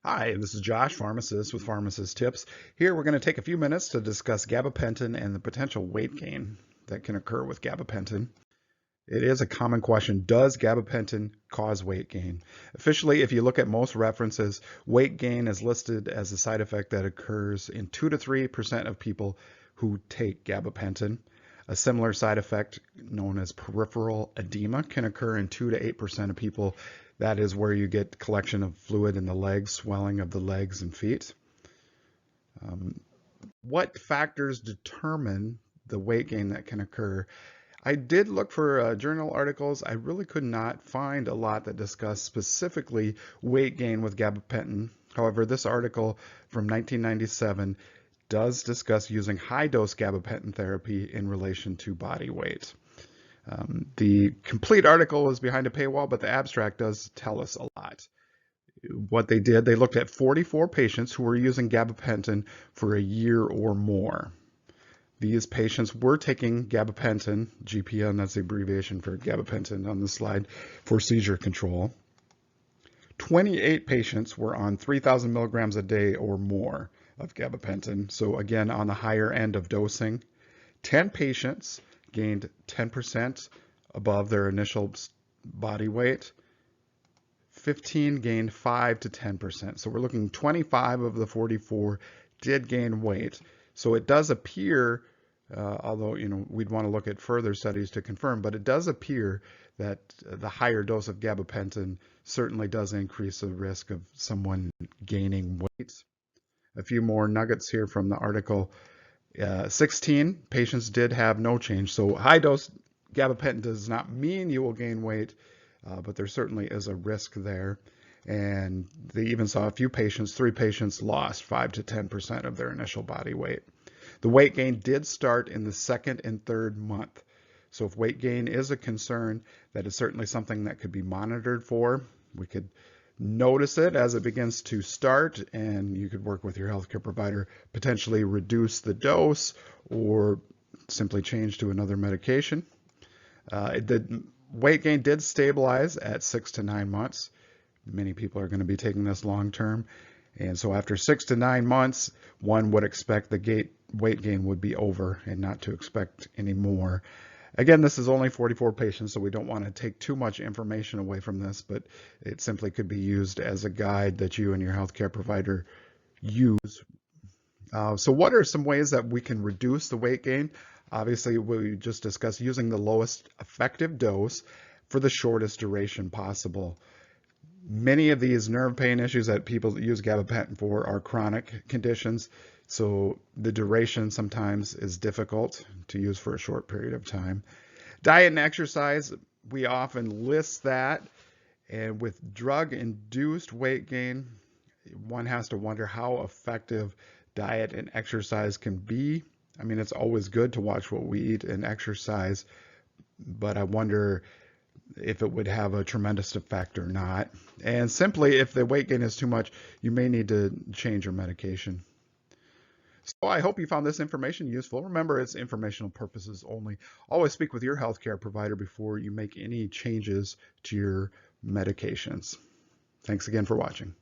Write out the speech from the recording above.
Hi, this is Josh, pharmacist with Pharmacist Tips. Here we're going to take a few minutes to discuss gabapentin and the potential weight gain that can occur with gabapentin. It is a common question. Does gabapentin cause weight gain? Officially, if you look at most references, weight gain is listed as a side effect that occurs in 2 to 3% of people who take gabapentin. A similar side effect known as peripheral edema can occur in 2 to 8% of people. That is where you get collection of fluid in the legs, swelling of the legs and feet. What factors determine the weight gain that can occur? I did look for journal articles. I really could not find a lot that discussed specifically weight gain with gabapentin. However, this article from 1997 does discuss using high-dose gabapentin therapy in relation to body weight. The complete article is behind a paywall, but the abstract does tell us a lot. What they did, they looked at 44 patients who were using gabapentin for a year or more. These patients were taking gabapentin, GPN, that's the abbreviation for gabapentin on the slide, for seizure control. 28 patients were on 3,000 milligrams a day or more of gabapentin, so again on the higher end of dosing. 10 patients gained 10% above their initial body weight. 15 gained 5 to 10%. So we're looking 25 of the 44 did gain weight. So it does appear, although we'd want to look at further studies to confirm, but it does appear that the higher dose of gabapentin certainly does increase the risk of someone gaining weight. A few more nuggets here from the article. 16 patients did have no change. So high dose gabapentin does not mean you will gain weight, but there certainly is a risk there. And they even saw a few patients, 3 patients lost 5 to 10% of their initial body weight. The weight gain did start in the 2nd and 3rd month. So if weight gain is a concern, that is certainly something that could be monitored for. We could notice it as it begins to start, and you could work with your healthcare provider, potentially reduce the dose or simply change to another medication. The weight gain did stabilize at 6 to 9 months. Many people are going to be taking this long term. And so after 6 to 9 months, one would expect the weight gain would be over and not to expect any more. Again, this is only 44 patients, so we don't want to take too much information away from this, but it simply could be used as a guide that you and your healthcare provider use. So what are some ways that we can reduce the weight gain? Obviously, we just discussed using the lowest effective dose for the shortest duration possible. Many of these nerve pain issues that people use gabapentin for are chronic conditions, so the duration sometimes is difficult to use for a short period of time. Diet and exercise, we often list that, and with drug-induced weight gain, one has to wonder how effective diet and exercise can be. I mean, it's always good to watch what we eat and exercise, but I wonder if it would have a tremendous effect or not. And simply, if the weight gain is too much, you may need to change your medication. So I hope you found this information useful. Remember, it's informational purposes only. Always speak with your healthcare provider before you make any changes to your medications. Thanks again for watching.